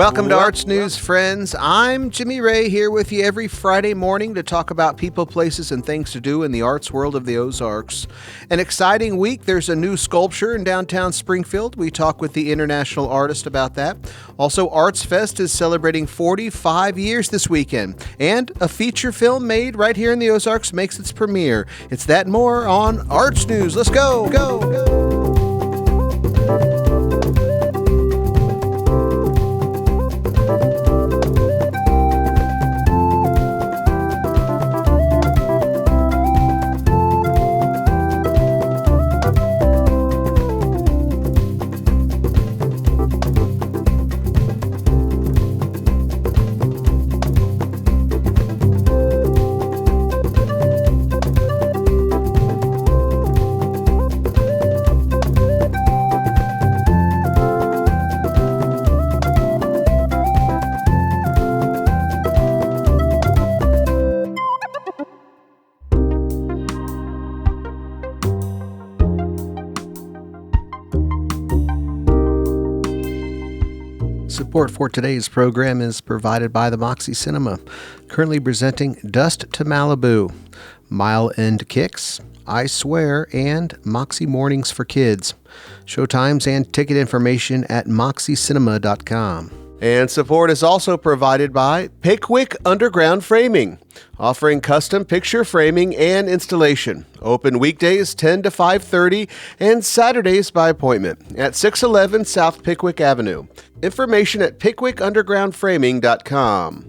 Welcome to Arts News, friends. I'm Jimmy Ray here with you every Friday morning to talk about people, places, and things to do in the arts world of the Ozarks. An exciting week. There's a new sculpture in downtown Springfield. We talk with the international artist about that. Also, Arts Fest is celebrating 45 years this weekend. And a feature film made right here in the Ozarks makes its premiere. It's that and more on Arts News. Let's go, go. Support for today's program is provided by the Moxie Cinema, currently presenting Dust to Malibu, Mile End Kicks, I Swear, and Moxie Mornings for Kids. Showtimes and ticket information at moxiecinema.com. And support is also provided by Pickwick Underground Framing, offering custom picture framing and installation. Open weekdays 10 to 5:30 and Saturdays by appointment at 611 South Pickwick Avenue. Information at pickwickundergroundframing.com.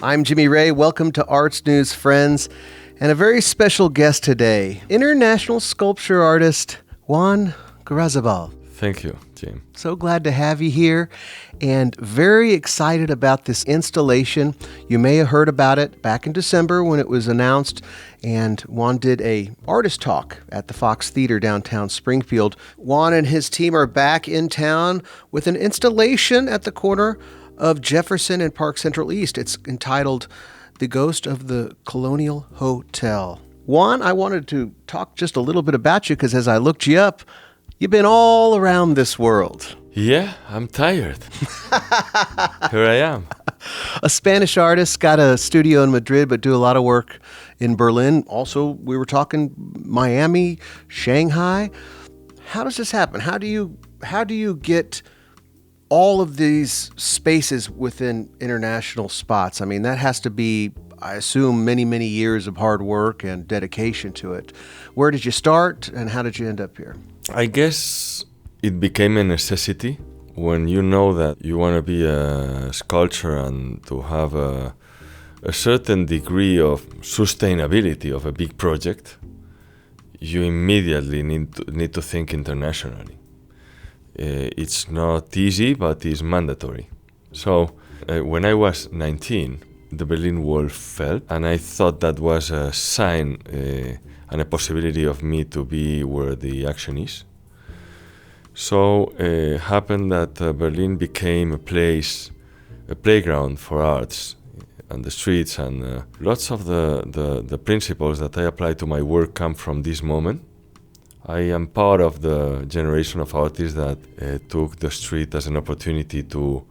I'm Jimmy Ray. Welcome to Arts News, friends, and a very special guest today, international sculpture artist Juan Garrazabal. Thank you, Jim. So glad to have you here, and very excited about this installation. You may have heard about it back in December when it was announced, and Juan did a artist talk at the Fox Theater downtown Springfield. Juan and his team are back in town with an installation at the corner of Jefferson and Park Central East. It's entitled The Ghost of the Colonial Hotel. Juan, I wanted to talk just a little bit about you because as I looked you up, you've been all around this world. Yeah, I'm tired. Here I am. A Spanish artist, got a studio in Madrid, but do a lot of work in Berlin. Also, we were talking Miami, Shanghai. How does this happen? How do you get all of these spaces within international spots? I mean, that has to be, I assume, many, many years of hard work and dedication to it. Where did you start and how did you end up here? I guess it became a necessity when you know that you want to be a sculptor and to have a certain degree of sustainability of a big project. You immediately need to think internationally. It's not easy, but it's mandatory. So when I was 19, the Berlin Wall fell, and I thought that was a sign and a possibility of me to be where the action is. So it happened that Berlin became a playground for arts on the streets, and lots of the principles that I apply to my work come from this moment. I am part of the generation of artists that took the street as an opportunity to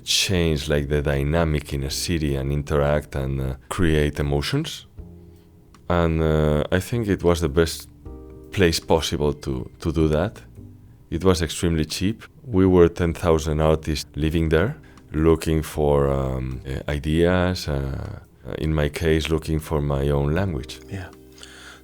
change like the dynamic in a city and interact and create emotions. And I think it was the best place possible to do that. It was extremely cheap. We were 10,000 artists living there, looking for ideas, in my case, looking for my own language. Yeah.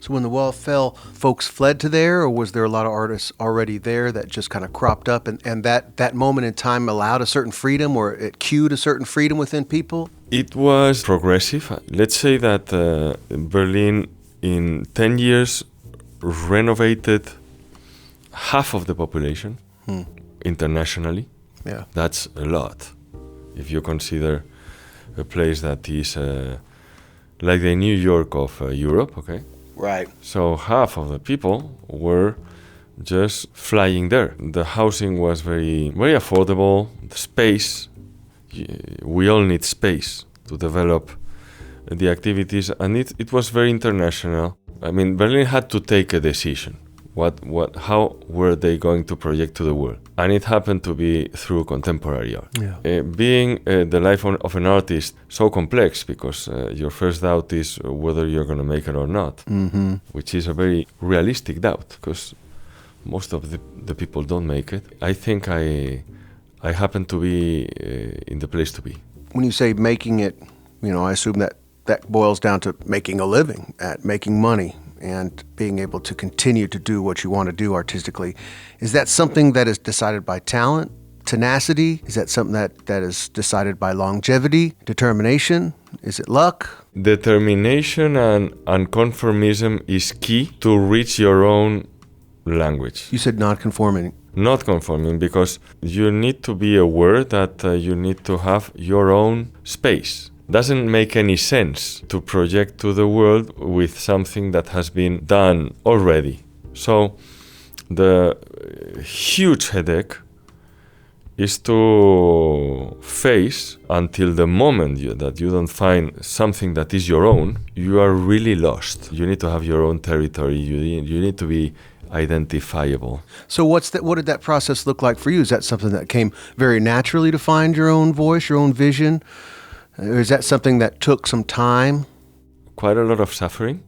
So when the wall fell, folks fled to there, or was there a lot of artists already there that just kind of cropped up, and that moment in time allowed a certain freedom, or it cued a certain freedom within people? It was progressive. Let's say that Berlin in 10 years renovated half of the population internationally. Yeah. That's a lot. If you consider a place that is like the New York of Europe, okay? Right. So half of the people were just flying there. The housing was very, very affordable. The space, we all need space to develop the activities, and it was very international. I mean, Berlin had to take a decision. How were they going to project to the world? And it happened to be through contemporary art. Yeah. Being the life of an artist so complex, because your first doubt is whether you're going to make it or not, which is a very realistic doubt, because most of the people don't make it. I think I happen to be in the place to be. When you say making it, I assume that boils down to making a living, at making money, and being able to continue to do what you want to do artistically. Is that something that is decided by talent, tenacity? Is that something that is decided by longevity, determination? Is it luck? Determination and conformism is key to reach your own language. You said non-conforming. Not conforming, because you need to be aware that you need to have your own space. Doesn't make any sense to project to the world with something that has been done already. So the huge headache is to face, until the moment that you don't find something that is your own, you are really lost. You need to have your own territory. You need to be identifiable. So what did that process look like for you? Is that something that came very naturally to find your own voice, your own vision? Or is that something that took some time? Quite a lot of suffering.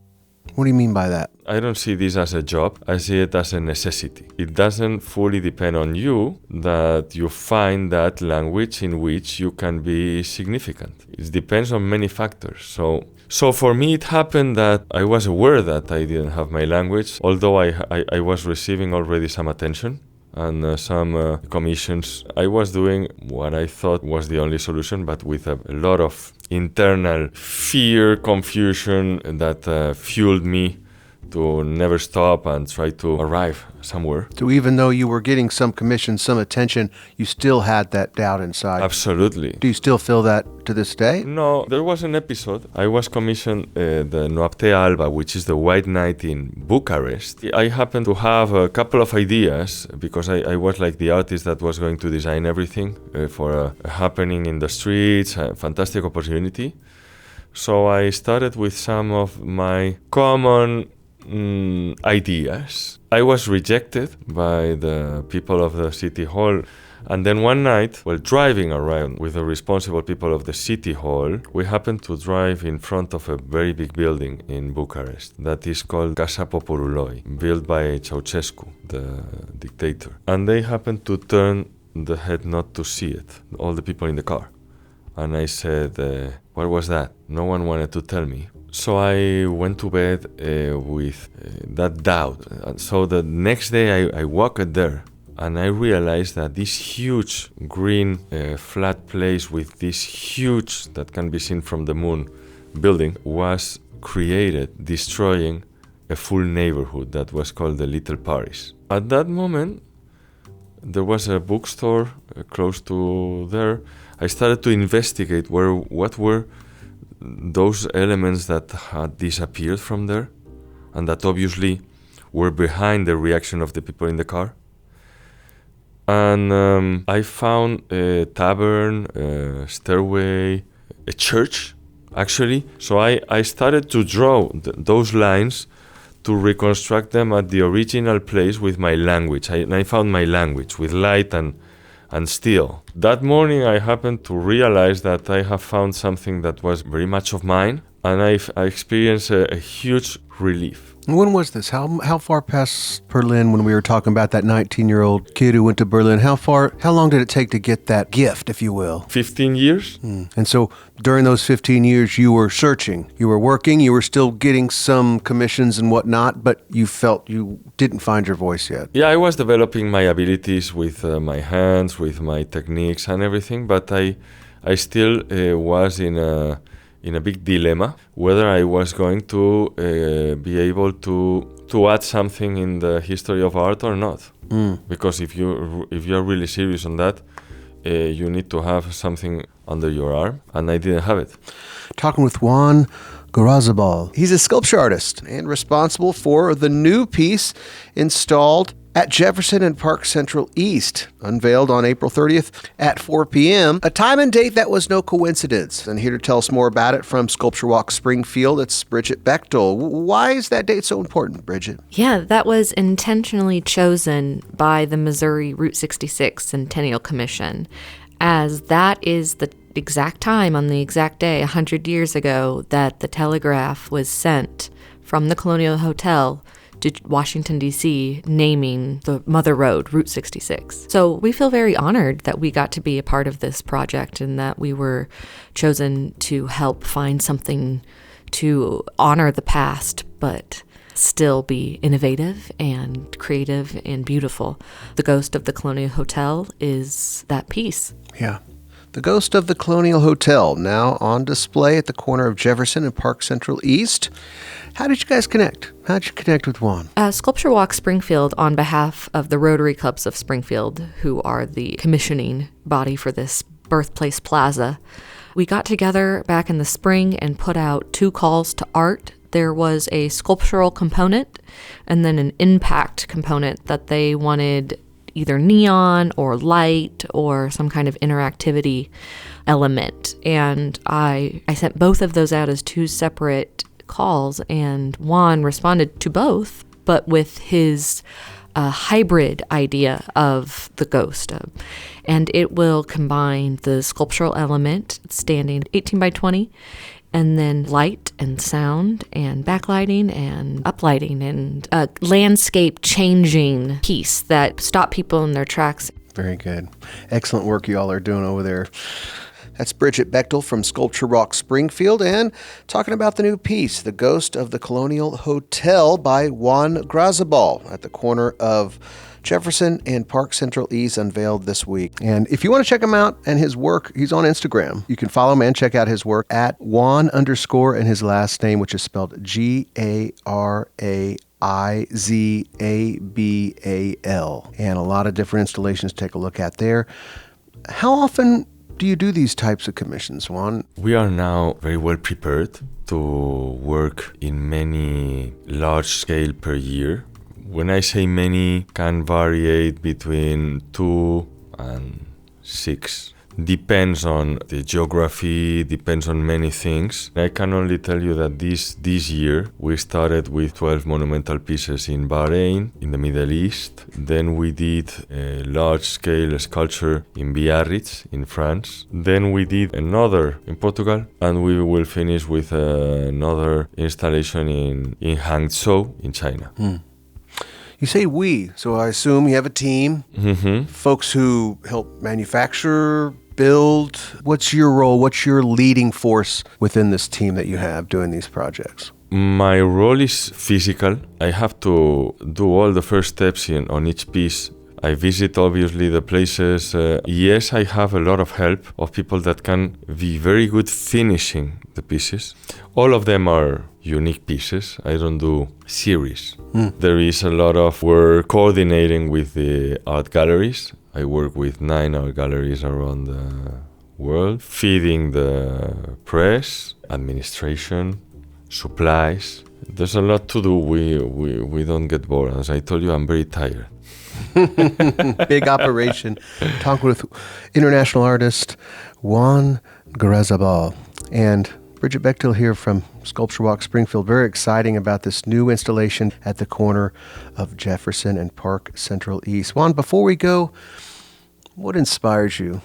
What do you mean by that? I don't see this as a job. I see it as a necessity. It doesn't fully depend on you that you find that language in which you can be significant. It depends on many factors. So for me, it happened that I was aware that I didn't have my language, although I was receiving already some attention and some commissions. I was doing what I thought was the only solution, but with a lot of internal fear, confusion that fueled me to never stop and try to arrive somewhere. So even though you were getting some commission, some attention, you still had that doubt inside. Absolutely. Do you still feel that to this day? No, there was an episode. I was commissioned the Noaptea Alba, which is the White Night in Bucharest. I happened to have a couple of ideas because I was like the artist that was going to design everything for a happening in the streets, a fantastic opportunity. So I started with some of my common ideas. I was rejected by the people of the city hall, and then one night, while driving around with the responsible people of the city hall, we happened to drive in front of a very big building in Bucharest that is called Casa Poporului, built by Ceausescu, the dictator. And they happened to turn the head not to see it, all the people in the car. And I said, what was that? No one wanted to tell me. So I went to bed with that doubt. And so the next day I walked there and I realized that this huge green flat place with this huge, that can be seen from the moon, building was created, destroying a full neighborhood that was called the Little Paris. At that moment, there was a bookstore close to there. I started to investigate what were those elements that had disappeared from there and that obviously were behind the reaction of the people in the car. And I found a tavern, a stairway, a church, actually. So I started to draw those lines to reconstruct them at the original place with my language. I found my language with light and still. That morning I happened to realize that I have found something that was very much of mine, and I experienced a huge relief. When was this? How far past Berlin, when we were talking about that 19-year-old kid who went to Berlin, how long did it take to get that gift, if you will? 15 years. And so during those 15 years, you were searching, you were working, you were still getting some commissions and whatnot, but you felt you didn't find your voice yet. Yeah, I was developing my abilities with my hands, with my techniques and everything, but I still was in a big dilemma whether I was going to be able to add something in the history of art or not. Because if you're really serious on that, you need to have something under your arm, and I didn't have it. Talking with Juan Garrazabal. He's a sculpture artist and responsible for the new piece installed at Jefferson and Park Central East, unveiled on April 30th at 4 p.m., a time and date that was no coincidence. And here to tell us more about it from Sculpture Walk Springfield, it's Bridget Bechtel. Why is that date so important, Bridget? Yeah, that was intentionally chosen by the Missouri Route 66 Centennial Commission, as that is the exact time on the exact day, 100 years ago, that the telegraph was sent from the Colonial Hotel to Washington, D.C., naming the Mother Road, Route 66. So we feel very honored that we got to be a part of this project and that we were chosen to help find something to honor the past, but still be innovative and creative and beautiful. The Ghost of the Colonial Hotel is that piece. Yeah. The Ghost of the Colonial Hotel, now on display at the corner of Jefferson and Park Central East. How did you guys connect? How did you connect with Juan? Sculpture Walk Springfield, on behalf of the Rotary Clubs of Springfield, who are the commissioning body for this Birthplace Plaza, we got together back in the spring and put out 2 calls to art. There was a sculptural component and then an impact component that they wanted either neon or light or some kind of interactivity element. And I sent both of those out as 2 separate calls, and Juan responded to both, but with his hybrid idea of the ghost. And it will combine the sculptural element, standing 18 by 20, and then light and sound and backlighting and uplighting and a landscape changing piece that stop people in their tracks. Very good. Excellent work you all are doing over there. That's Bridget Bechtel from Sculpture Walk Springfield, and talking about the new piece, The Ghost of the Colonial Hotel by Juan Grazabal at the corner of Jefferson and Park Central East, unveiled this week. And if you want to check him out and his work, he's on Instagram. You can follow him and check out his work at Juan_ and his last name, which is spelled Garizabal. And a lot of different installations to take a look at there. How often do you do these types of commissions, Juan? We are now very well prepared to work in many large scale per year. When I say many, can vary between 2 and 6. Depends on the geography, depends on many things. I can only tell you that this year we started with 12 monumental pieces in Bahrain, in the Middle East. Then we did a large-scale sculpture in Biarritz, in France. Then we did another in Portugal, and we will finish with another installation in Hangzhou, in China. You say we, so I assume you have a team, folks who help manufacture, build. What's your role? What's your leading force within this team that you have doing these projects? My role is physical. I have to do all the first steps on each piece. I visit, obviously, the places. Yes, I have a lot of help of people that can be very good finishing the pieces. All of them are unique pieces. I don't do series. There is a lot of work coordinating with the art galleries. I work with 9 art galleries around the world, feeding the press, administration, supplies. There's a lot to do. We don't get bored. As I told you, I'm very tired. Big operation. Talking with international artist Juan Grazabal and Bridget Bechtel here from Sculpture Walk Springfield. Very exciting about this new installation at the corner of Jefferson and Park Central East. Juan, before we go, what inspires you?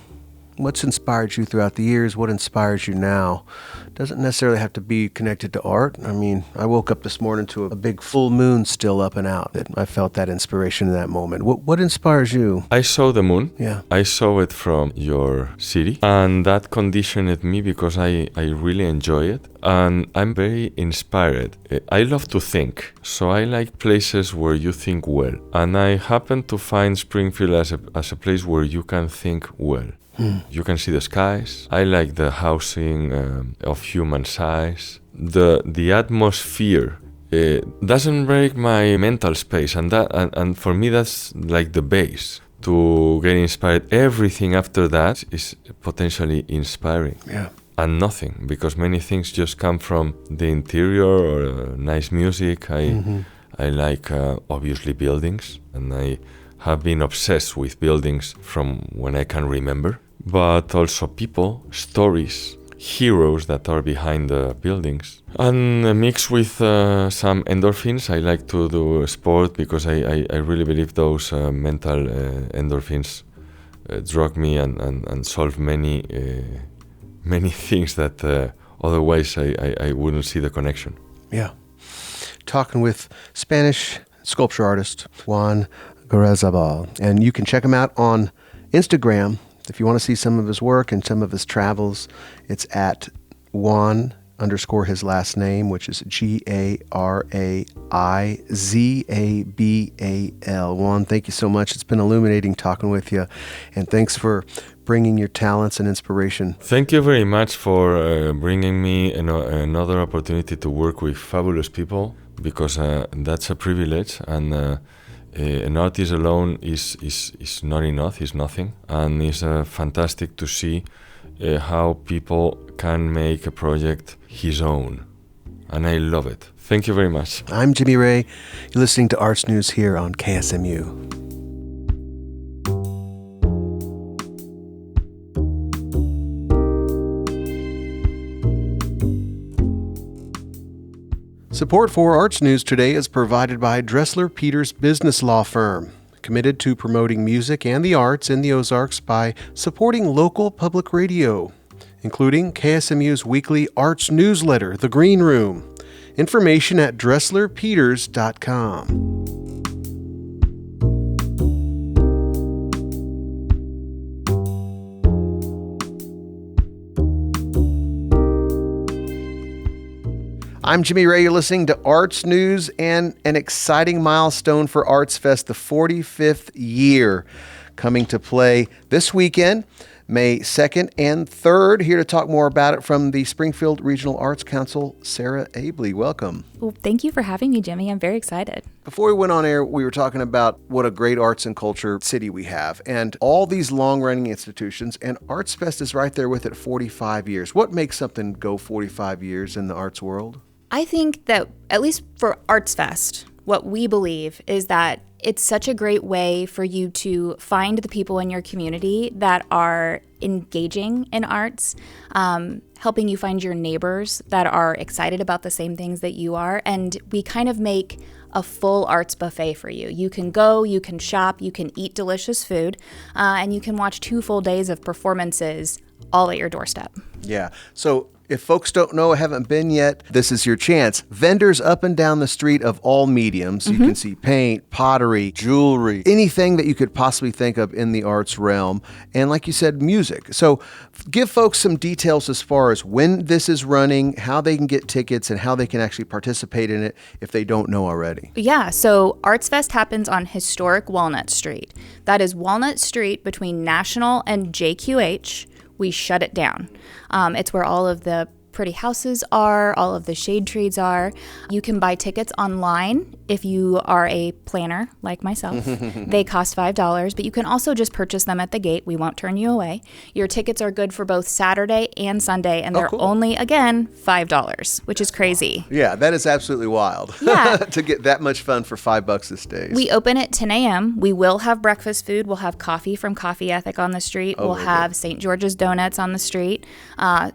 What's inspired you throughout the years? What inspires you now? Doesn't necessarily have to be connected to art. I mean, I woke up this morning to a big full moon still up and out. I felt that inspiration in that moment. What inspires you? I saw the moon. Yeah. I saw it from your city, and that conditioned me because I really enjoy it, and I'm very inspired. I love to think, so I like places where you think well, and I happen to find Springfield as a place where you can think well. You can see the skies. I like the housing of human size. The atmosphere doesn't break my mental space, and for me that's like the base to get inspired. Everything after that is potentially inspiring. Yeah. And nothing, because many things just come from the interior or nice music. I like obviously buildings, and I have been obsessed with buildings from when I can remember, but also people, stories, heroes that are behind the buildings. And mixed with some endorphins, I like to do sport because I really believe those mental endorphins drug me and solve many things that otherwise I wouldn't see the connection. Yeah. Talking with Spanish sculpture artist Juan Garrazabal. And you can check him out on Instagram if you want to see some of his work and some of his travels. It's at Juan _ his last name, which is Garaizabal. Juan, thank you so much. It's been illuminating talking with you. And thanks for bringing your talents and inspiration. Thank you very much for bringing me another opportunity to work with fabulous people, because that's a privilege, and an artist alone is not enough, is nothing, and it's fantastic to see how people can make a project his own, and I love it. Thank you very much. I'm Jimmy Ray. You're listening to Arts News here on KSMU. Support for Arts News today is provided by Dressler Peters Business Law Firm, committed to promoting music and the arts in the Ozarks by supporting local public radio, including KSMU's weekly arts newsletter, The Green Room. Information at DresslerPeters.com. I'm Jimmy Ray. You're listening to Arts News, and an exciting milestone for Arts Fest, the 45th year, coming to play this weekend, May 2nd and 3rd. Here to talk more about it from the Springfield Regional Arts Council, Sarah Abley. Welcome. Well, thank you for having me, Jimmy. I'm very excited. Before we went on air, we were talking about what a great arts and culture city we have, and all these long-running institutions, and Arts Fest is right there with it, 45 years. What makes something go 45 years in the arts world? I think that, at least for Arts Fest, what we believe is that it's such a great way for you to find the people in your community that are engaging in arts, helping you find your neighbors that are excited about the same things that you are. And we kind of make a full arts buffet for you. You can go, you can shop, you can eat delicious food, and you can watch 2 full days of performances all at your doorstep. Yeah. So if folks don't know, haven't been yet, this is your chance. Vendors up and down the street of all mediums. You can see paint, pottery, jewelry, anything that you could possibly think of in the arts realm. And like you said, music. So give folks some details as far as when this is running, how they can get tickets, and how they can actually participate in it if they don't know already. Yeah, so Arts Fest happens on historic Walnut Street. That is Walnut Street between National and JQH. We shut it down. It's where all of the pretty houses are, all of the shade trees are. You can buy tickets online if you are a planner like myself. They cost $5, but you can also just purchase them at the gate. We won't turn you away. Your tickets are good for both Saturday and Sunday, and they're only, again, $5, which is crazy. Yeah, that is absolutely wild. Yeah. To get that much fun for $5 these days. We open at 10 a.m. We will have breakfast food. We'll have coffee from Coffee Ethic on the street. We'll have St. George's Donuts on the street.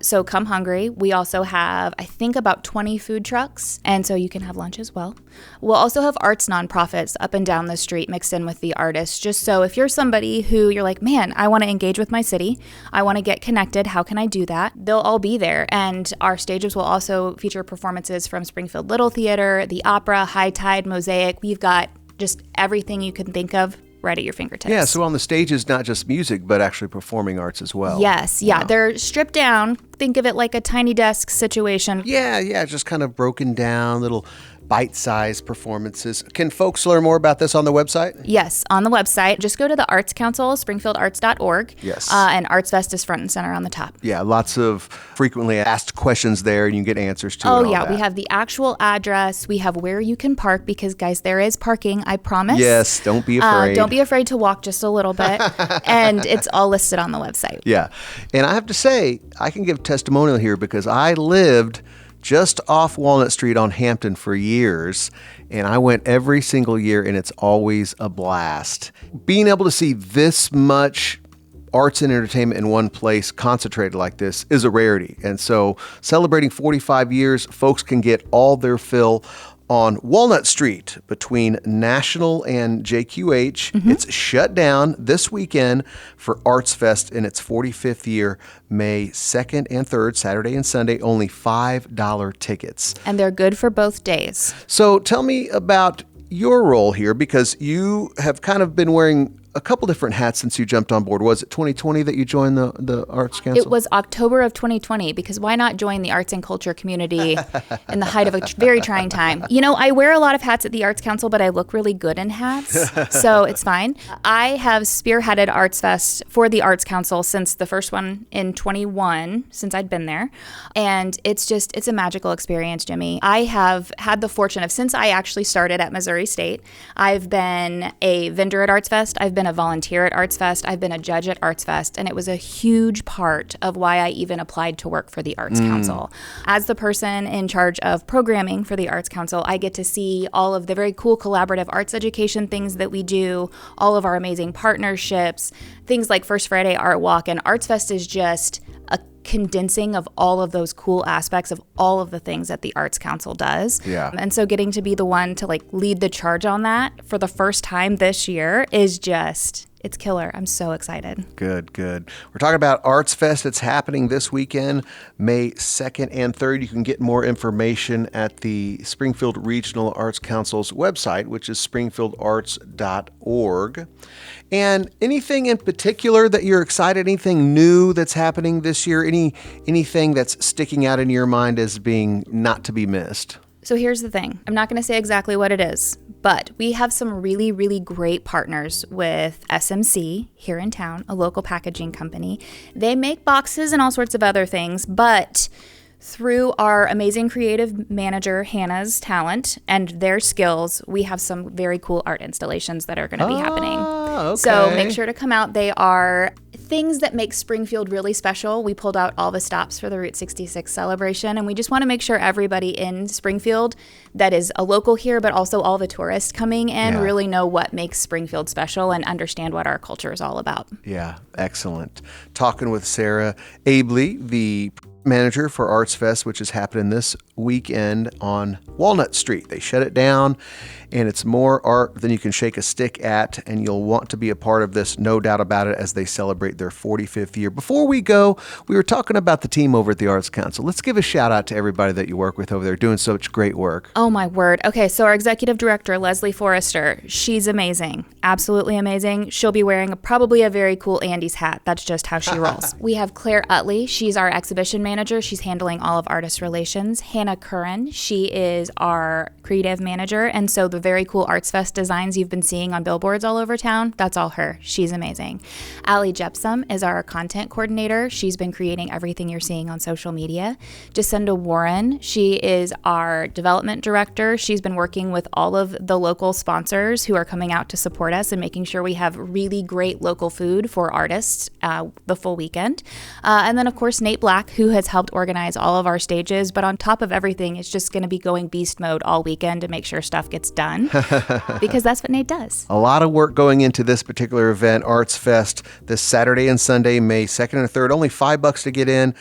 So come hungry. We also have, I think, about 20 food trucks, and so you can have lunch as well. We'll also have arts nonprofits up and down the street mixed in with the artists, just so if you're somebody who you're like, man, I want to engage with my city, I want to get connected, how can I do that? They'll all be there, and our stages will also feature performances from Springfield Little Theater, the Opera, High Tide, Mosaic. We've got just everything you can think of right at your fingertips. Yeah, so on the stage is not just music, but actually performing arts as well. Yes, yeah. They're stripped down. Think of it like a tiny desk situation. Yeah, just kind of broken down, little bite-sized performances. Can folks learn more about this on the website? Yes, on the website. Just go to the Arts Council, springfieldarts.org. Yes. And Arts Fest is front and center on the top. Yeah, lots of frequently asked questions there, and you can get answers to it. Oh, yeah. We have the actual address. We have where you can park, because, guys, there is parking, I promise. Yes, don't be afraid. Don't be afraid to walk just a little bit. And it's all listed on the website. Yeah. And I have to say, I can give testimonial here because I lived just off Walnut Street on Hampton for years, and I went every single year, and it's always a blast. Being able to see this much arts and entertainment in one place concentrated like this is a rarity. And so celebrating 45 years, folks can get all their fill on Walnut Street between National and JQH. It's shut down this weekend for Arts Fest in its 45th year, May 2nd and 3rd, Saturday and Sunday, only $5 tickets. And they're good for both days. So tell me about your role here, because you have kind of been wearing a couple different hats since you jumped on board. Was it 2020 that you joined the Arts Council? It was October of 2020, because why not join the arts and culture community in the height of a very trying time? You know, I wear a lot of hats at the Arts Council, but I look really good in hats, so it's fine. I have spearheaded Arts Fest for the Arts Council since the first one in 21, since I'd been there. And it's a magical experience, Jimmy. I have had the fortune of, since I actually started at Missouri State, I've been a vendor at Arts Fest. I've been a volunteer at Arts Fest. I've been a judge at Arts Fest, and it was a huge part of why I even applied to work for the Arts Council. As the person in charge of programming for the Arts Council, I get to see all of the very cool collaborative arts education things that we do, all of our amazing partnerships, things like First Friday Art Walk, and Arts Fest is just a condensing of all of those cool aspects of all of the things that the Arts Council does. Yeah. And so getting to be the one to lead the charge on that for the first time this year is it's killer. I'm so excited. Good. We're talking about Arts Fest. It's happening this weekend, May 2nd and 3rd. You can get more information at the Springfield Regional Arts Council's website, which is springfieldarts.org. And anything in particular that you're excited, anything new that's happening this year, anything that's sticking out in your mind as being not to be missed? So here's the thing. I'm not going to say exactly what it is, but we have some really, really great partners with SMC here in town, a local packaging company. They make boxes and all sorts of other things, but through our amazing creative manager, Hannah's talent and their skills, we have some very cool art installations that are going to be happening. Okay. So make sure to come out. They are things that make Springfield really special. We pulled out all the stops for the Route 66 celebration, and we just want to make sure everybody in Springfield that is a local here, but also all the tourists coming in, really know what makes Springfield special and understand what our culture is all about. Yeah, excellent. Talking with Sarah Abley, the manager for Arts Fest, which is happening this weekend on Walnut Street. They shut it down, and it's more art than you can shake a stick at, and you'll want to be a part of this, no doubt about it, as they celebrate their 45th year. Before we go, we were talking about the team over at the Arts Council. Let's give a shout out to everybody that you work with over there doing such great work. Oh my word. Okay, so our executive director, Leslie Forrester, she's amazing. Absolutely amazing. She'll be wearing probably a very cool Andy's hat. That's just how she rolls. We have Claire Utley. She's our exhibition manager. She's handling all of artist relations. Hannah Curran. She is our creative manager. And so the very cool Arts Fest designs you've been seeing on billboards all over town, that's all her. She's amazing. Allie Jepsum is our content coordinator. She's been creating everything you're seeing on social media. Jacinda Warren. She is our development director. She's been working with all of the local sponsors who are coming out to support us and making sure we have really great local food for artists the full weekend. And then, of course, Nate Black, who has helped organize all of our stages. But on top of everything, it's just going to be going beast mode all weekend to make sure stuff gets done because that's what Nate does. A lot of work going into this particular event, Arts Fest, this Saturday and Sunday, May 2nd and 3rd. Only $5 to get in.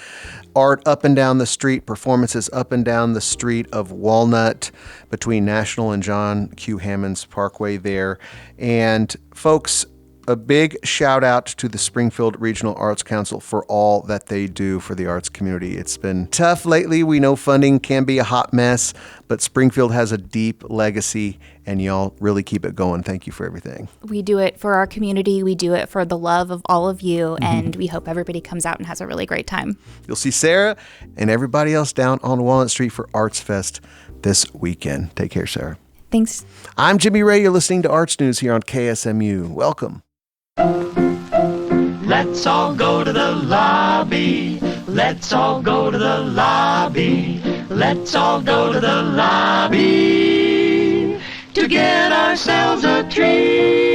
Art up and down the street, performances up and down the street of Walnut between National and John Q. Hammonds Parkway there. And folks, a big shout out to the Springfield Regional Arts Council for all that they do for the arts community. It's been tough lately. We know funding can be a hot mess, but Springfield has a deep legacy, and y'all really keep it going. Thank you for everything. We do it for our community. We do it for the love of all of you, and we hope everybody comes out and has a really great time. You'll see Sarah and everybody else down on Walnut Street for Arts Fest this weekend. Take care, Sarah. Thanks. I'm Jimmy Ray. You're listening to Arts News here on KSMU. Welcome. Let's all go to the lobby. Let's all go to the lobby. Let's all go to the lobby to get ourselves a treat.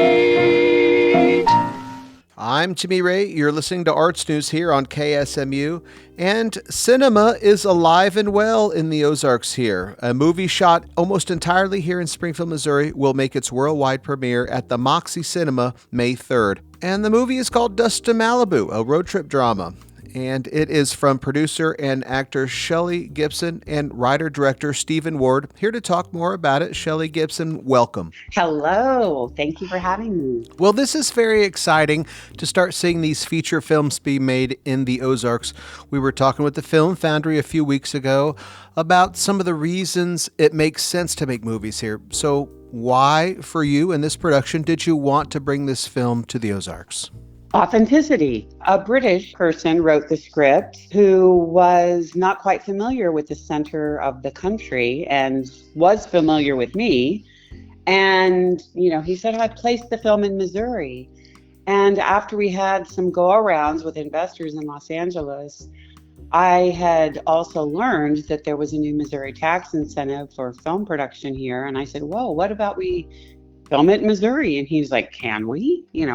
I'm Jimmy Ray. You're listening to Arts News here on KSMU. And cinema is alive and well in the Ozarks here. A movie shot almost entirely here in Springfield, Missouri will make its worldwide premiere at the Moxie Cinema May 3rd. And the movie is called Dust to Malibu, a road trip drama. And it is from producer and actor Shelley Gibson and writer-director Stephen Ward. Here to talk more about it, Shelley Gibson, welcome. Hello. Thank you for having me. Well, this is very exciting to start seeing these feature films be made in the Ozarks. We were talking with the Film Foundry a few weeks ago about some of the reasons it makes sense to make movies here. So why, for you in this production, did you want to bring this film to the Ozarks? Authenticity. A British person wrote the script who was not quite familiar with the center of the country and was familiar with me. And, he said, I placed the film in Missouri. And after we had some go-arounds with investors in Los Angeles, I had also learned that there was a new Missouri tax incentive for film production here. And I said, whoa, what about we film it in Missouri? And he was like, can we? He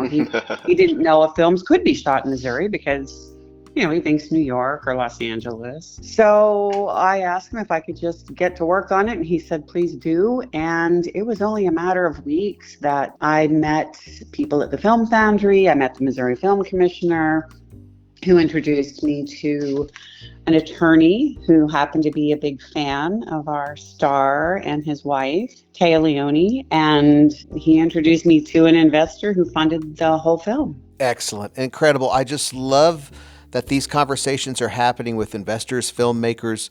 didn't know if films could be shot in Missouri because, he thinks New York or Los Angeles. So I asked him if I could just get to work on it. And he said, please do. And it was only a matter of weeks that I met people at the Film Foundry. I met the Missouri Film Commissioner, who introduced me to an attorney who happened to be a big fan of our star and his wife, Taya Leone, and he introduced me to an investor who funded the whole film. Excellent. Incredible. I just love that these conversations are happening with investors, filmmakers,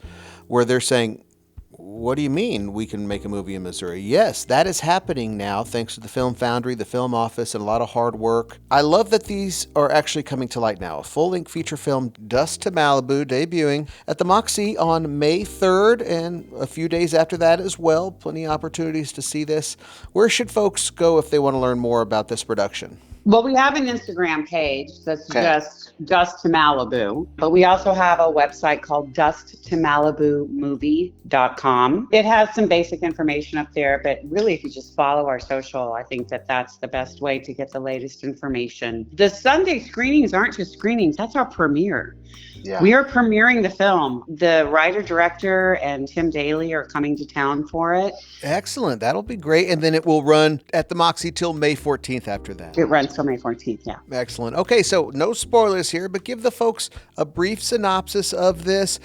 where they're saying, what do you mean we can make a movie in Missouri? Yes, that is happening now thanks to the Film Foundry, the Film Office, and a lot of hard work. I love that these are actually coming to light now. A full-length feature film, Dust to Malibu, debuting at the Moxie on May 3rd and a few days after that as well. Plenty of opportunities to see this. Where should folks go if they want to learn more about this production? Well, we have an Instagram page that's just Dust to Malibu, but we also have a website called dusttomalibumovie.com. It has some basic information up there, but really if you just follow our social, I think that that's the best way to get the latest information. The Sunday screenings aren't just screenings, that's our premiere. Yeah. We are premiering the film. The writer-director and Tim Daly are coming to town for it. Excellent. That'll be great. And then it will run at the Moxie till May 14th after that. It runs till May 14th, yeah. Excellent. Okay, so no spoilers here, but give the folks a brief synopsis of this.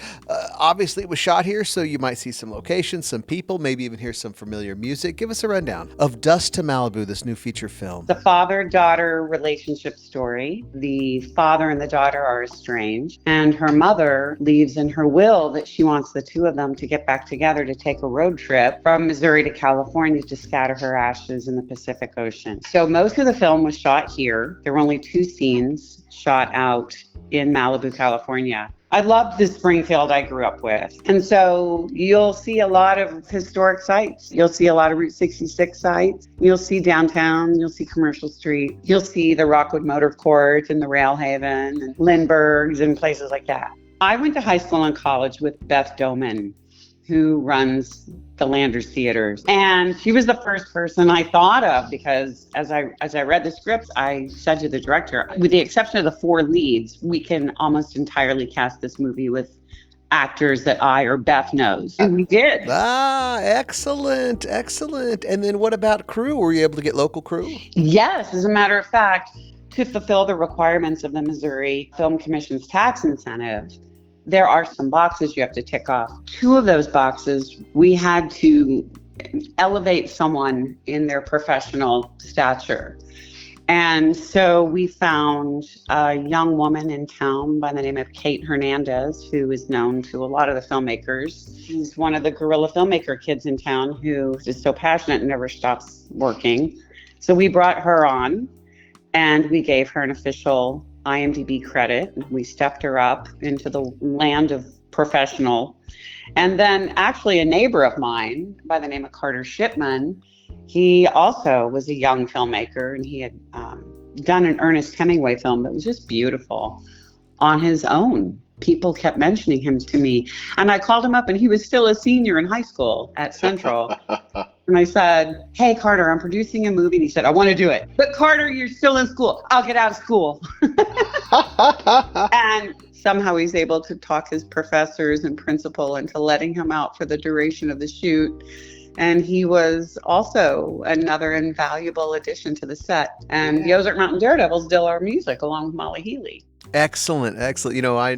Obviously, it was shot here, so you might see some locations, some people, maybe even hear some familiar music. Give us a rundown of Dust to Malibu, this new feature film. The father-daughter relationship story. The father and the daughter are estranged, and her mother leaves in her will that she wants the two of them to get back together to take a road trip from Missouri to California to scatter her ashes in the Pacific Ocean. So most of the film was shot here. There were only 2 scenes shot out in Malibu, California. I love the Springfield I grew up with. And so you'll see a lot of historic sites. You'll see a lot of Route 66 sites. You'll see downtown. You'll see Commercial Street. You'll see the Rockwood Motor Court and the Rail Haven and Lindbergh's and places like that. I went to high school and college with Beth Doman, who runs the Landers Theaters. And she was the first person I thought of because as I read the script, I said to the director, with the exception of the 4 leads, we can almost entirely cast this movie with actors that I or Beth knows. And we did. Excellent. Excellent. And then what about crew? Were you able to get local crew? Yes. As a matter of fact, to fulfill the requirements of the Missouri Film Commission's tax incentive, there are some boxes you have to tick off. 2 of those boxes, we had to elevate someone in their professional stature. And so we found a young woman in town by the name of Kate Hernandez, who is known to a lot of the filmmakers. She's one of the guerrilla filmmaker kids in town who is so passionate and never stops working. So we brought her on and we gave her an official IMDb credit. We stepped her up into the land of professional. And then actually a neighbor of mine by the name of Carter Shipman, he also was a young filmmaker and he had done an Ernest Hemingway film that was just beautiful on his own. people kept mentioning him to me. And I called him up, and he was still a senior in high school at Central. And I said, "Hey, Carter, I'm producing a movie." And he said, "I want to do it." "But Carter, you're still in school." "I'll get out of school." And somehow he's able to talk his professors and principal into letting him out for the duration of the shoot. And he was also another invaluable addition to the set. And the Ozark Mountain Daredevils did our music along with Molly Healy. Excellent. You know, I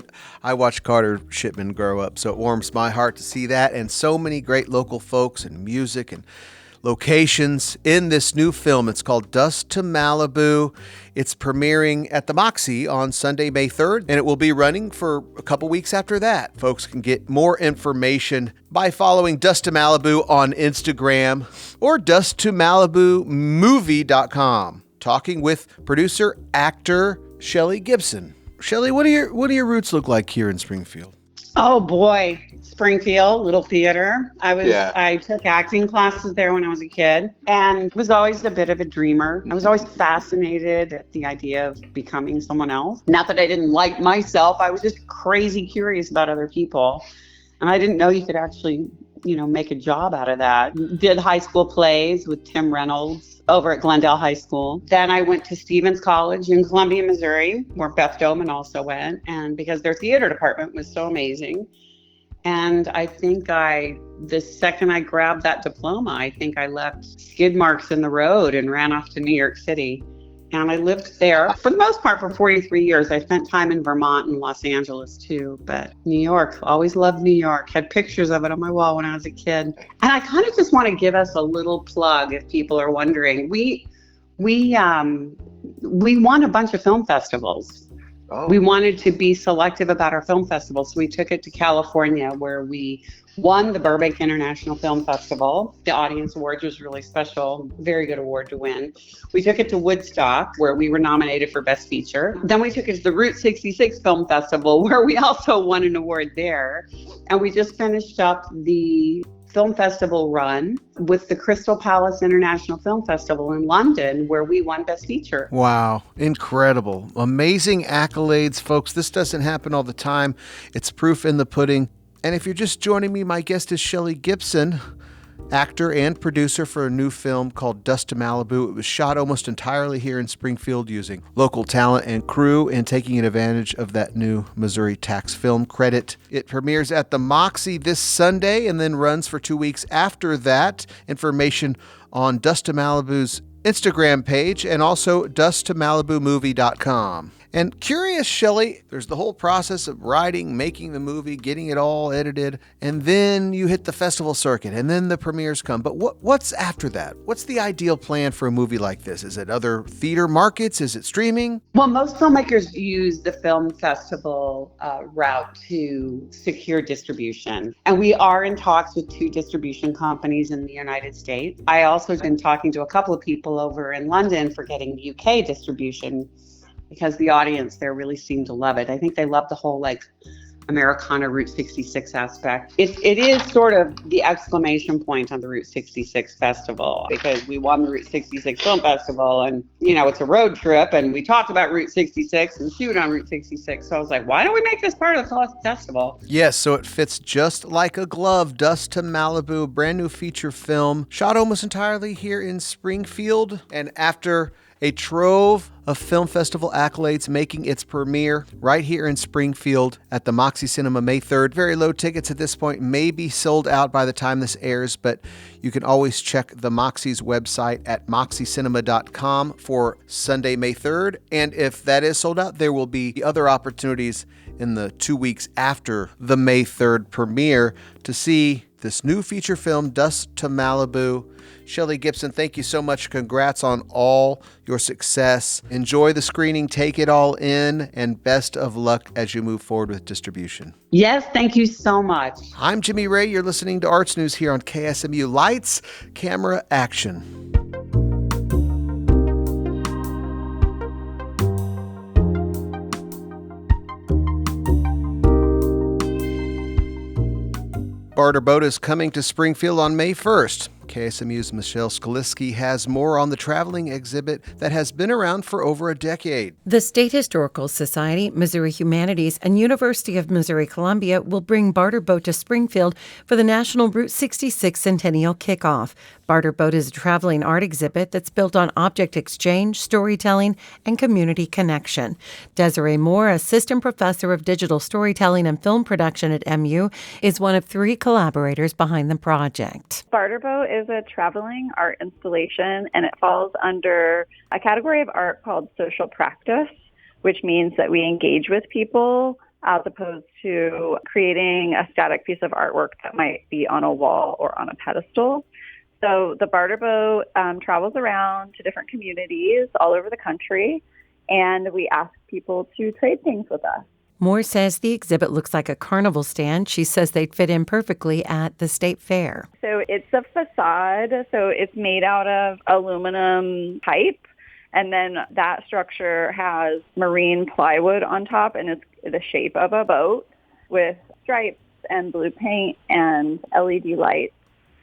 watched Carter Shipman grow up, so it warms my heart to see that, and so many great local folks and music and locations in this new film. It's called Dust to Malibu. It's premiering at the Moxie on Sunday, May 3rd, and it will be running for a couple weeks after that. Folks can get more information by following Dust to Malibu on Instagram or dusttomalibumovie.com. Talking with producer, actor Shelley Gibson. Shelley, what do your roots look like here in Springfield? Oh boy, Springfield, Little Theater. I took acting classes there when I was a kid and was always a bit of a dreamer. I was always fascinated at the idea of becoming someone else. Not that I didn't like myself, I was just crazy curious about other people. And I didn't know you could actually, make a job out of that. Did high school plays with Tim Reynolds over at Glendale High School. Then I went to Stevens College in Columbia, Missouri, where Beth Doman also went. And because their theater department was so amazing. And I think the second I grabbed that diploma, I think I left skid marks in the road and ran off to New York City. And I lived there for the most part for 43 years. I spent time in Vermont and Los Angeles too, but New York, always loved New York. Had pictures of it on my wall when I was a kid. And I kind of just want to give us a little plug if people are wondering. We won a bunch of film festivals. Oh. We wanted to be selective about our film festivals, so we took it to California, where we won the Burbank International Film Festival. The Audience Awards was really special, very good award to win. We took it to Woodstock, where we were nominated for Best Feature. Then we took it to the Route 66 Film Festival, where we also won an award there. And we just finished up the film festival run with the Crystal Palace International Film Festival in London, where we won Best Feature. Wow. Incredible. Amazing accolades, folks. This doesn't happen all the time. It's proof in the pudding. And if you're just joining me, my guest is Shelley Gibson, actor and producer for a new film called Dust to Malibu. It was shot almost entirely here in Springfield using local talent and crew and taking advantage of that new Missouri tax film credit. It premieres at the Moxie this Sunday and then runs for 2 weeks after that. Information on Dust to Malibu's Instagram page and also dusttomalibumovie.com. And curious, Shelley, there's the whole process of writing, making the movie, getting it all edited, and then you hit the festival circuit, and then the premieres come. But what's after that? What's the ideal plan for a movie like this? Is it other theater markets? Is it streaming? Well, most filmmakers use the film festival route to secure distribution. And we are in talks with 2 distribution companies in the United States. I also have been talking to a couple of people over in London for getting UK distribution, because the audience there really seemed to love it. I think they love the whole Americana Route 66 aspect. It is sort of the exclamation point on the Route 66 festival, because we won the Route 66 Film Festival, and it's a road trip, and we talked about Route 66 and shoot on Route 66. So I was like, why don't we make this part of the festival? Yes, so it fits just like a glove. Dust to Malibu, a brand new feature film, shot almost entirely here in Springfield, and after a trove of film festival accolades making its premiere right here in Springfield at the Moxie Cinema May 3rd. Very low tickets at this point, may be sold out by the time this airs, but you can always check the Moxie's website at moxiecinema.com for Sunday, May 3rd. And if that is sold out, there will be other opportunities in the 2 weeks after the May 3rd premiere to see this new feature film, Dust to Malibu. Shelley Gibson, thank you so much. Congrats on all your success. Enjoy the screening, take it all in, and best of luck as you move forward with distribution. Yes, thank you so much. I'm Jimmy Ray. You're listening to Arts News here on KSMU. Lights, camera, action. Barter Boat is coming to Springfield on May 1st. KSMU's Michelle Skaliski has more on the traveling exhibit that has been around for over a decade. The State Historical Society, Missouri Humanities, and University of Missouri-Columbia will bring Barter Boat to Springfield for the National Route 66 Centennial Kickoff. Barter Boat is a traveling art exhibit that's built on object exchange, storytelling, and community connection. Desiree Moore, Assistant Professor of Digital Storytelling and Film Production at MU, is one of 3 collaborators behind the project. Barter Boat is a traveling art installation, and it falls under a category of art called social practice, which means that we engage with people as opposed to creating a static piece of artwork that might be on a wall or on a pedestal. So the Barter Boat travels around to different communities all over the country, and we ask people to trade things with us. Moore says the exhibit looks like a carnival stand. She says they'd fit in perfectly at the state fair. So it's a facade, so it's made out of aluminum pipe, and then that structure has marine plywood on top, and it's the shape of a boat with stripes and blue paint and LED lights,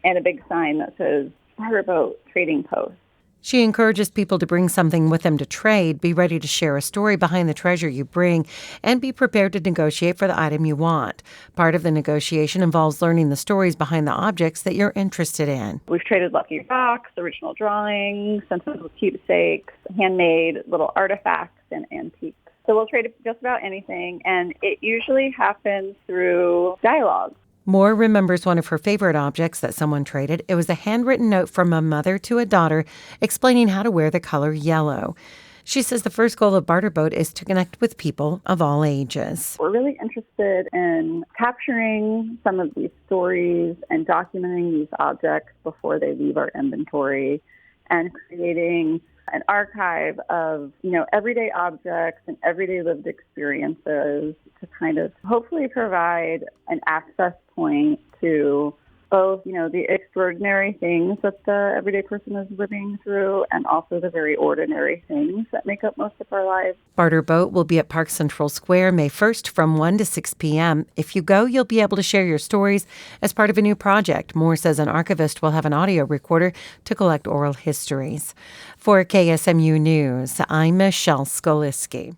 and a big sign that says Barter Boat Trading Post. She encourages people to bring something with them to trade, be ready to share a story behind the treasure you bring, and be prepared to negotiate for the item you want. Part of the negotiation involves learning the stories behind the objects that you're interested in. We've traded lucky rocks, original drawings, sentimental keepsakes, handmade little artifacts, and antiques. So we'll trade just about anything, and it usually happens through dialogue. Moore remembers one of her favorite objects that someone traded. It was a handwritten note from a mother to a daughter explaining how to wear the color yellow. She says the first goal of Barter Boat is to connect with people of all ages. We're really interested in capturing some of these stories and documenting these objects before they leave our inventory and creating an archive of, everyday objects and everyday lived experiences to kind of hopefully provide an access point to both, the extraordinary things that the everyday person is living through and also the very ordinary things that make up most of our lives. Barter Boat will be at Park Central Square May 1st from 1 to 6 p.m. If you go, you'll be able to share your stories as part of a new project. Moore says an archivist will have an audio recorder to collect oral histories. For KSMU News, I'm Michelle Skaliski.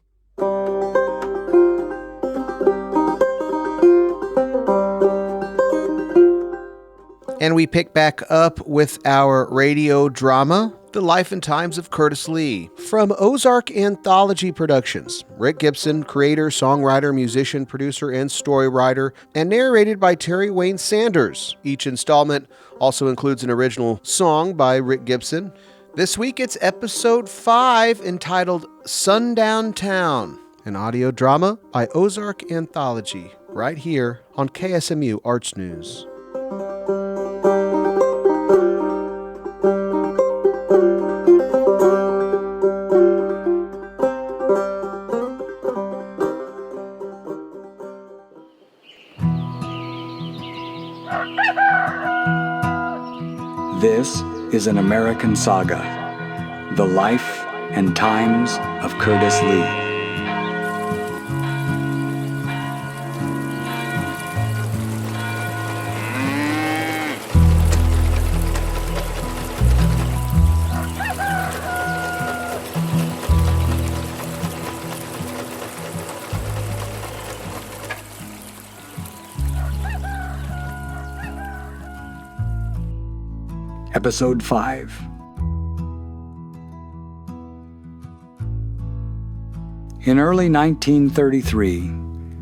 And we pick back up with our radio drama, The Life and Times of Curtis Lee. From Ozark Anthology Productions, Rick Gibson, creator, songwriter, musician, producer, and story writer, and narrated by Terry Wayne Sanders. Each installment also includes an original song by Rick Gibson. This week it's episode 5 entitled Sundown Town, an audio drama by Ozark Anthology, right here on KSMU Arts News. This is an American saga, The Life and Times of Curtis Lee. Episode 5. In early 1933,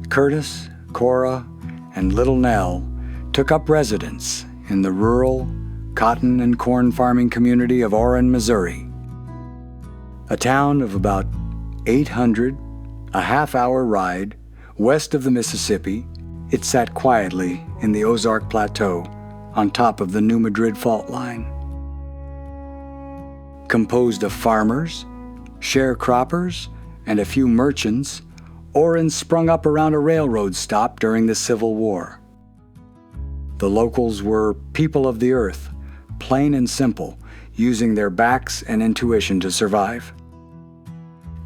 Curtis, Cora, and Little Nell took up residence in the rural cotton and corn farming community of Oren, Missouri. A town of about 800, a half-hour ride west of the Mississippi, it sat quietly in the Ozark Plateau on top of the New Madrid Fault Line. Composed of farmers, sharecroppers, and a few merchants, Oren sprung up around a railroad stop during the Civil War. The locals were people of the earth, plain and simple, using their backs and intuition to survive.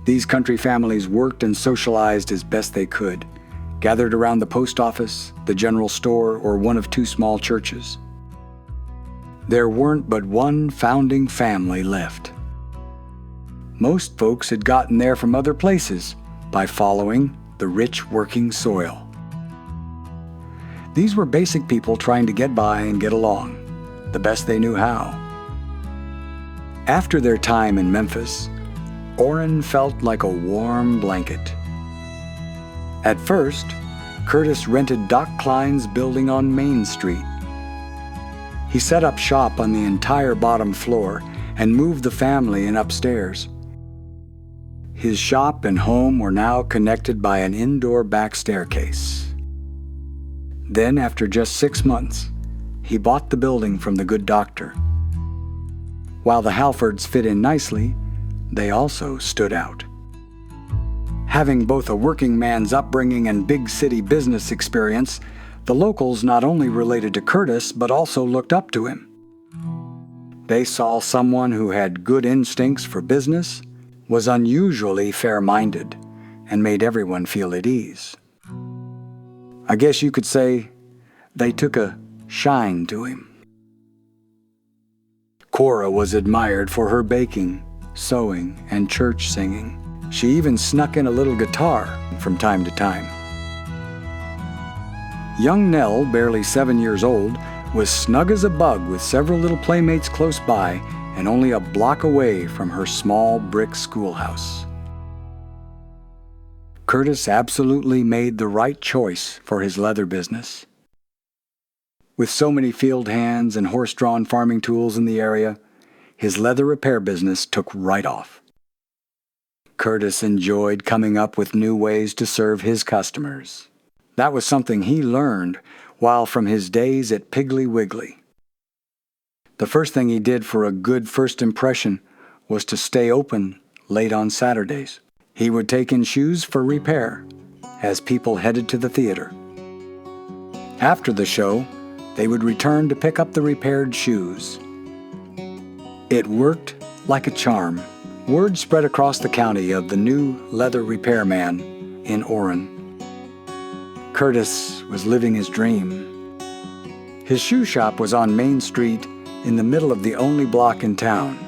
These country families worked and socialized as best they could, gathered around the post office, the general store, or one of 2 small churches. there weren't but one founding family left. Most folks had gotten there from other places by following the rich working soil. These were basic people trying to get by and get along, the best they knew how. After their time in Memphis, Orrin felt like a warm blanket. At first, Curtis rented Doc Klein's building on Main Street. He set up shop on the entire bottom floor and moved the family in upstairs. His shop and home were now connected by an indoor back staircase. Then, after just 6 months, he bought the building from the good doctor. While the Halfords fit in nicely, they also stood out. Having both a working man's upbringing and big city business experience, the locals not only related to Curtis, but also looked up to him. They saw someone who had good instincts for business, was unusually fair-minded, and made everyone feel at ease. I guess you could say they took a shine to him. Cora was admired for her baking, sewing, and church singing. She even snuck in a little guitar from time to time. Young Nell, barely 7 years old, was snug as a bug with several little playmates close by and only a block away from her small brick schoolhouse. Curtis absolutely made the right choice for his leather business. With so many field hands and horse-drawn farming tools in the area, his leather repair business took right off. Curtis enjoyed coming up with new ways to serve his customers. That was something he learned while from his days at Piggly Wiggly. The first thing he did for a good first impression was to stay open late on Saturdays. He would take in shoes for repair as people headed to the theater. After the show, they would return to pick up the repaired shoes. It worked like a charm. Word spread across the county of the new leather repairman in Orrin. Curtis was living his dream. His shoe shop was on Main Street in the middle of the only block in town.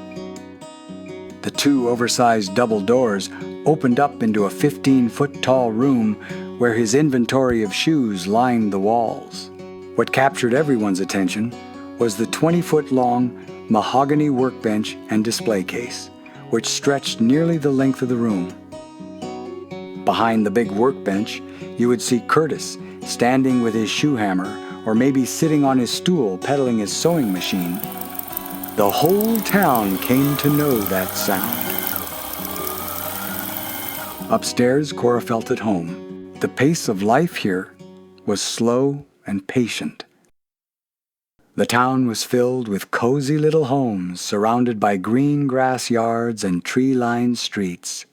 The 2 oversized double doors opened up into a 15-foot-tall room where his inventory of shoes lined the walls. What captured everyone's attention was the 20-foot-long mahogany workbench and display case, which stretched nearly the length of the room. Behind the big workbench, you would see Curtis standing with his shoe hammer or maybe sitting on his stool pedaling his sewing machine. The whole town came to know that sound. Upstairs, Cora felt at home. The pace of life here was slow and patient. The town was filled with cozy little homes surrounded by green grass yards and tree-lined streets.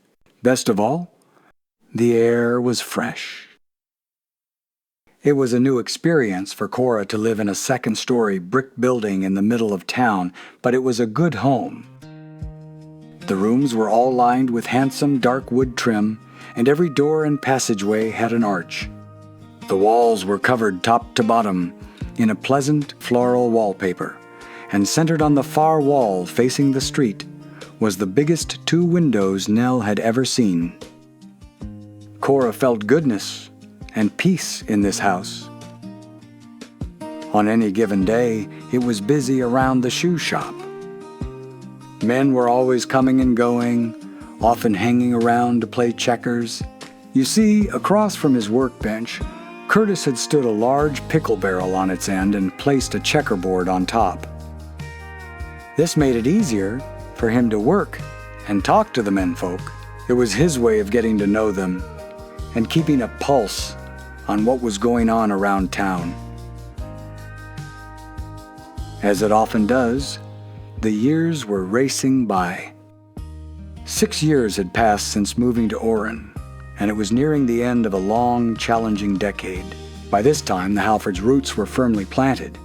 Best of all, the air was fresh. It was a new experience for Cora to live in a second-story brick building in the middle of town, but it was a good home. The rooms were all lined with handsome dark wood trim, and every door and passageway had an arch. The walls were covered top to bottom in a pleasant floral wallpaper, and centered on the far wall facing the street was the biggest 2 windows Nell had ever seen. Cora felt goodness and peace in this house. On any given day, it was busy around the shoe shop. Men were always coming and going, often hanging around to play checkers. You see, across from his workbench, Curtis had stood a large pickle barrel on its end and placed a checkerboard on top. This made it easier for him to work and talk to the menfolk. It was his way of getting to know them and keeping a pulse on what was going on around town. As it often does, the years were racing by. 6 years had passed since moving to Orrin, and it was nearing the end of a long, challenging decade. By this time, the Halfords' roots were firmly planted.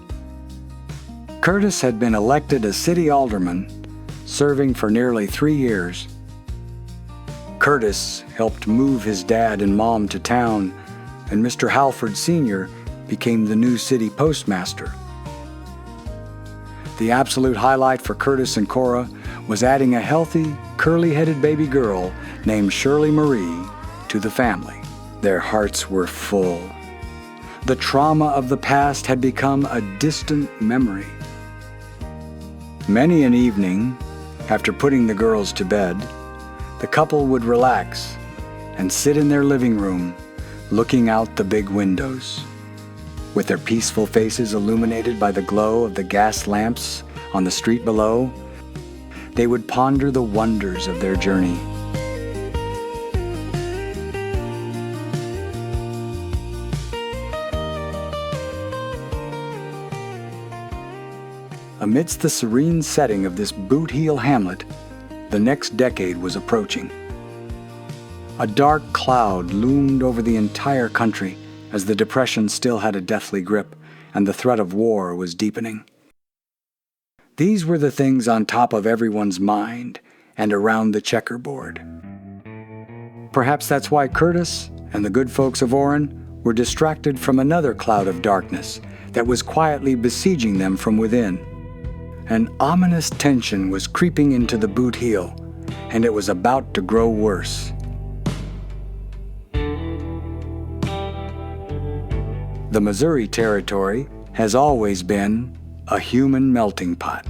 Curtis had been elected a city alderman, serving for nearly 3 years. Curtis helped move his dad and mom to town, and Mr. Halford Sr. became the new city postmaster. The absolute highlight for Curtis and Cora was adding a healthy, curly-headed baby girl named Shirley Marie to the family. Their hearts were full. The trauma of the past had become a distant memory. Many an evening, after putting the girls to bed, the couple would relax and sit in their living room, looking out the big windows. With their peaceful faces illuminated by the glow of the gas lamps on the street below, they would ponder the wonders of their journey. Amidst the serene setting of this Boot Heel hamlet, the next decade was approaching. A dark cloud loomed over the entire country as the Depression still had a deathly grip and the threat of war was deepening. These were the things on top of everyone's mind and around the checkerboard. Perhaps that's why Curtis and the good folks of Orrin were distracted from another cloud of darkness that was quietly besieging them from within. An ominous tension was creeping into the Boot Heel, and it was about to grow worse. The Missouri Territory has always been a human melting pot.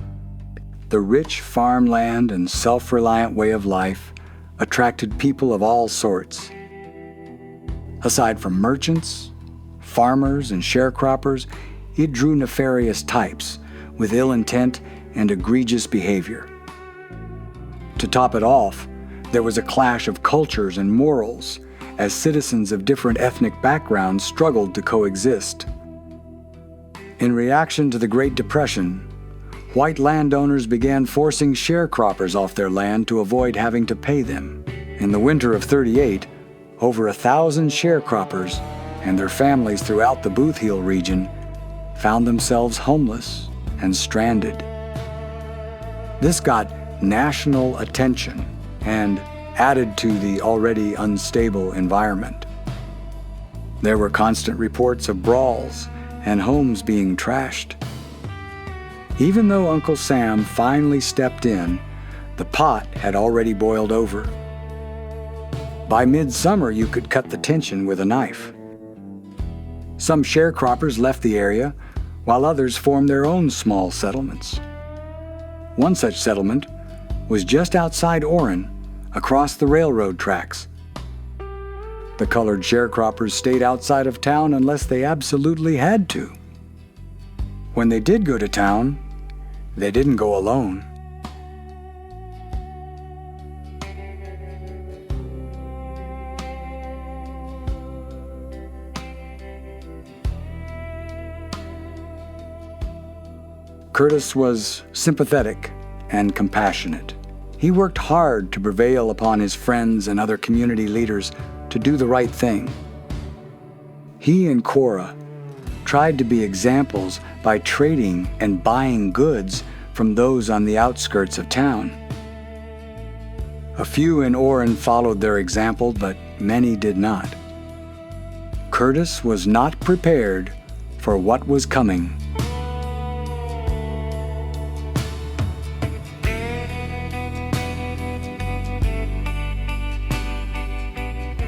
The rich farmland and self-reliant way of life attracted people of all sorts. Aside from merchants, farmers, and sharecroppers, it drew nefarious types with ill intent and egregious behavior. To top it off, there was a clash of cultures and morals as citizens of different ethnic backgrounds struggled to coexist. In reaction to the Great Depression, white landowners began forcing sharecroppers off their land to avoid having to pay them. In the winter of '38, over 1,000 sharecroppers and their families throughout the Boot Heel region found themselves homeless and stranded. This got national attention and added to the already unstable environment. There were constant reports of brawls and homes being trashed. Even though Uncle Sam finally stepped in, the pot had already boiled over. By midsummer, you could cut the tension with a knife. Some sharecroppers left the area, while others formed their own small settlements. One such settlement was just outside Orrin, across the railroad tracks. The colored sharecroppers stayed outside of town unless they absolutely had to. When they did go to town, they didn't go alone. Curtis was sympathetic and compassionate. He worked hard to prevail upon his friends and other community leaders to do the right thing. He and Cora tried to be examples by trading and buying goods from those on the outskirts of town. A few in Orrin followed their example, but many did not. Curtis was not prepared for what was coming.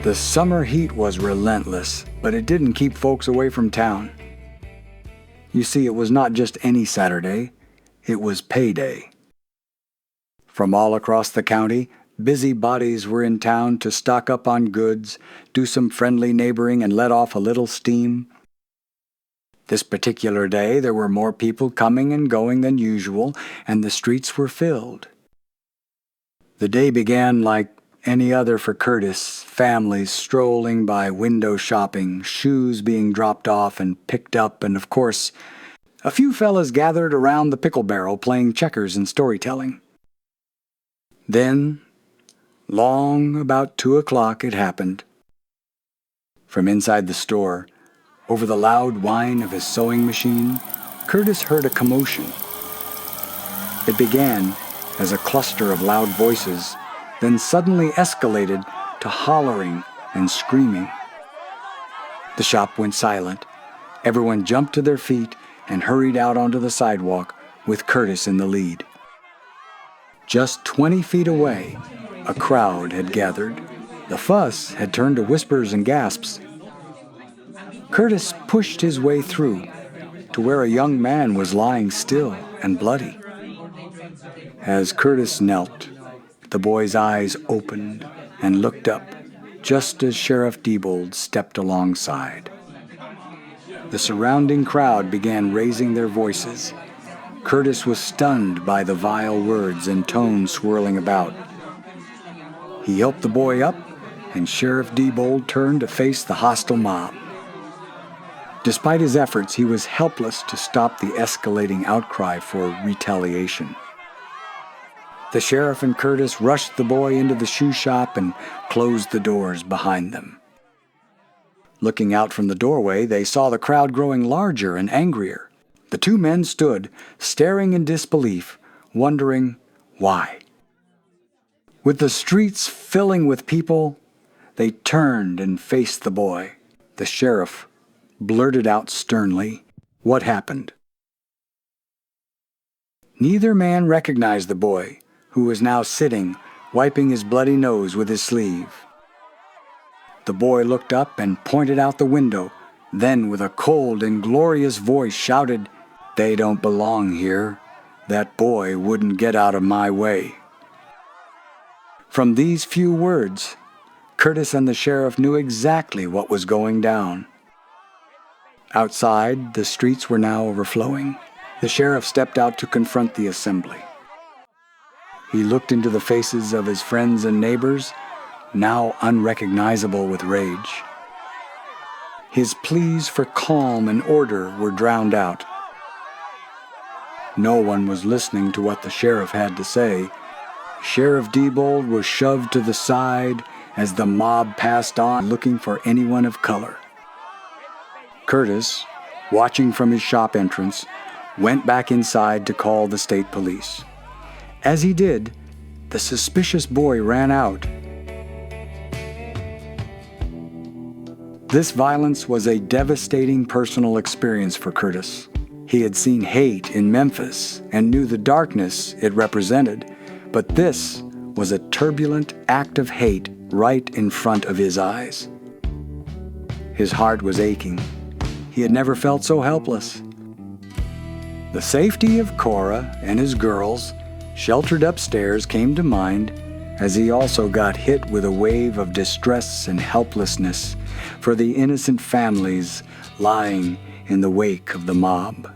The summer heat was relentless, but it didn't keep folks away from town. You see, it was not just any Saturday, it was payday. From all across the county, busybodies were in town to stock up on goods, do some friendly neighboring, and let off a little steam. This particular day, there were more people coming and going than usual, and the streets were filled. The day began like any other for Curtis, families strolling by window shopping, shoes being dropped off and picked up, and of course, a few fellas gathered around the pickle barrel playing checkers and storytelling. Then, long about 2 o'clock, it happened. From inside the store, over the loud whine of his sewing machine, Curtis heard a commotion. It began as a cluster of loud voices, then suddenly escalated to hollering and screaming. The shop went silent. Everyone jumped to their feet and hurried out onto the sidewalk, with Curtis in the lead. Just 20 feet away, a crowd had gathered. The fuss had turned to whispers and gasps. Curtis pushed his way through to where a young man was lying still and bloody. As Curtis knelt, the boy's eyes opened and looked up just as Sheriff Diebold stepped alongside. The surrounding crowd began raising their voices. Curtis was stunned by the vile words and tones swirling about. He helped the boy up, and Sheriff Diebold turned to face the hostile mob. Despite his efforts, he was helpless to stop the escalating outcry for retaliation. The sheriff and Curtis rushed the boy into the shoe shop and closed the doors behind them. Looking out from the doorway, they saw the crowd growing larger and angrier. The two men stood, staring in disbelief, wondering why. With the streets filling with people, they turned and faced the boy. The sheriff blurted out sternly, "What happened?" Neither man recognized the boy, who was now sitting, wiping his bloody nose with his sleeve. The boy looked up and pointed out the window, then with a cold and glorious voice shouted, "They don't belong here. That boy wouldn't get out of my way." From these few words, Curtis and the sheriff knew exactly what was going down. Outside, the streets were now overflowing. The sheriff stepped out to confront the assembly. He looked into the faces of his friends and neighbors, now unrecognizable with rage. His pleas for calm and order were drowned out. No one was listening to what the sheriff had to say. Sheriff Diebold was shoved to the side as the mob passed on looking for anyone of color. Curtis, watching from his shop entrance, went back inside to call the state police. As he did, the suspicious boy ran out. This violence was a devastating personal experience for Curtis. He had seen hate in Memphis and knew the darkness it represented, but this was a turbulent act of hate right in front of his eyes. His heart was aching. He had never felt so helpless. The safety of Cora and his girls, sheltered upstairs, came to mind as he also got hit with a wave of distress and helplessness for the innocent families lying in the wake of the mob.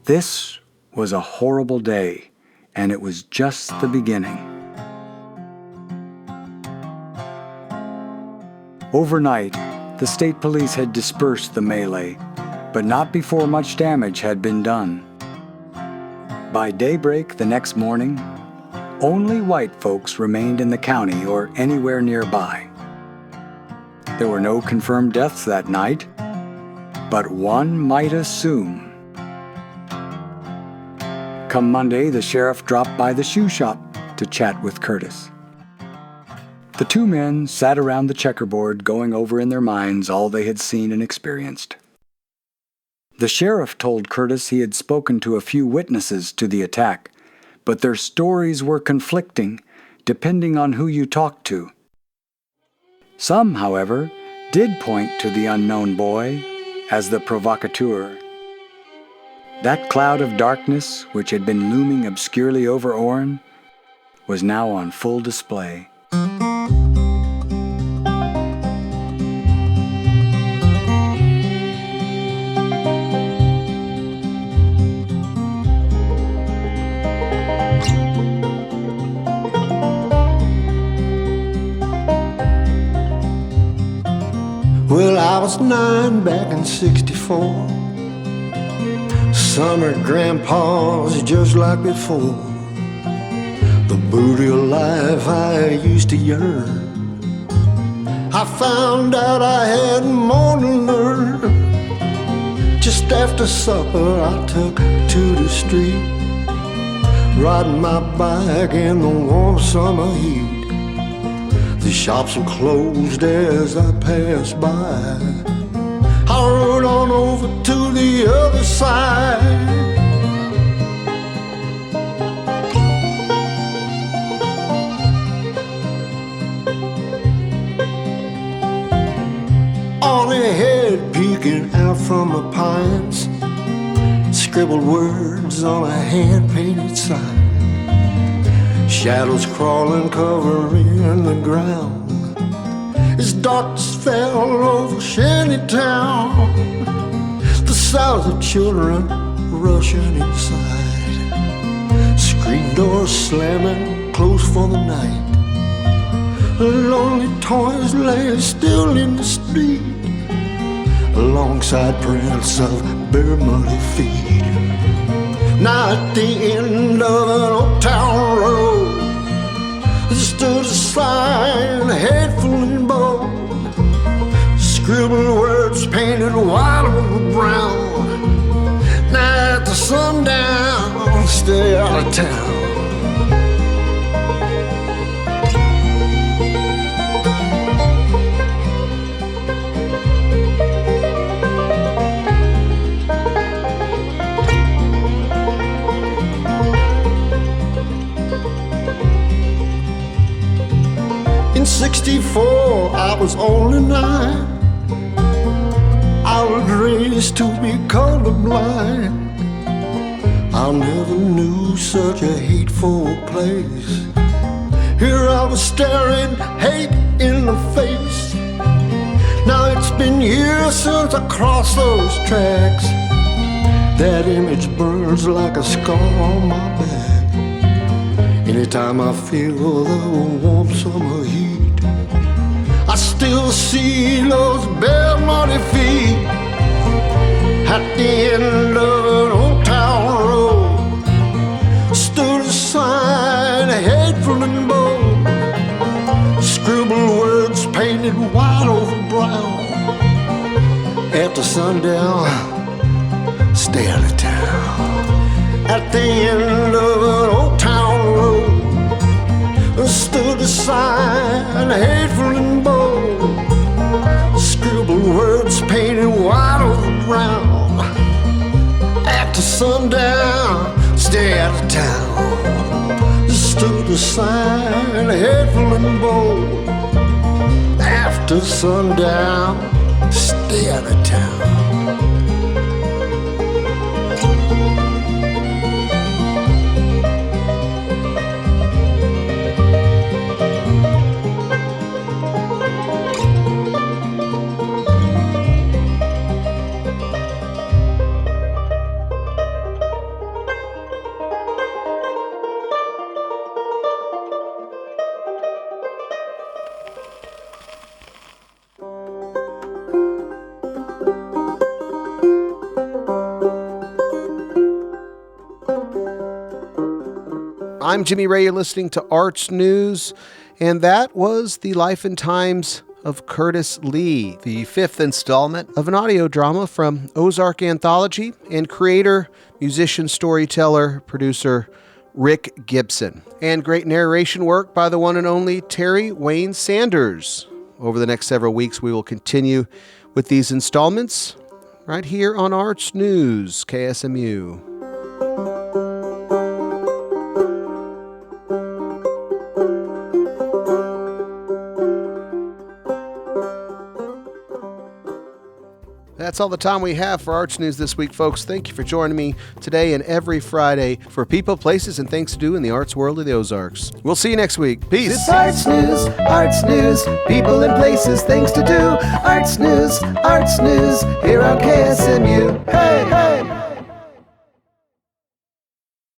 This was a horrible day, and it was just the beginning. Overnight, the state police had dispersed the melee, but not before much damage had been done. By daybreak the next morning, only white folks remained in the county or anywhere nearby. There were no confirmed deaths that night, but one might assume. Come Monday, the sheriff dropped by the shoe shop to chat with Curtis. The two men sat around the checkerboard, going over in their minds all they had seen and experienced. The sheriff told Curtis he had spoken to a few witnesses to the attack, but their stories were conflicting, depending on who you talked to. Some, however, did point to the unknown boy as the provocateur. That cloud of darkness, which had been looming obscurely over Orrin, was now on full display. Well, I was 9 back in '64. Summer grandpa's just like before. The booty of life I used to yearn. I found out I had more to learn. Just after supper I took to the street, riding my bike in the warm summer heat. The shops were closed as I passed by. I rode on over to the other side. from the pines, scribbled words on a hand-painted sign. Shadows crawling, covering the ground as darkness fell over Shantytown. The sounds of children rushing inside, screen doors slamming, closed for the night. Lonely toys lay still in the street, alongside prints of bare muddy feet. Now at the end of an old town road stood a sign, hateful and bold, scribbled words painted white over brown. Now at the sundown, stay out of town. In '64, I was only 9. I was raised to be colorblind. I never knew such a hateful place. Here I was staring hate in the face. Now it's been years since I crossed those tracks. That image burns like a scar on my back. Anytime I feel the warm summer heat, I still see those bare muddy feet. At the end of an old town road stood a sign, hateful and bold, scribbled words painted white over brown. After sundown, stay out of town. At the end of an old town road stood a sign, hateful and bold, scribbled words painted white over brown. After sundown, stay out of town. Stood a sign, hateful and bold. After sundown, stay out of town. I'm Jimmy Ray. You're listening to Arts News, and that was the life and times of Curtis Lee, the 5th installment of an audio drama from Ozark Anthology and creator, musician, storyteller, producer Rick Gibson. And great narration work by the one and only Terry Wayne Sanders. Over the next several weeks, we will continue with these installments right here on Arts News, KSMU. That's all the time we have for Arts News this week, folks. Thank you for joining me today and every Friday for people, places, and things to do in the arts world of the Ozarks. We'll see you next week. Peace. It's Arts News, people and places, things to do. Arts News, here on KSMU. Hey, hey.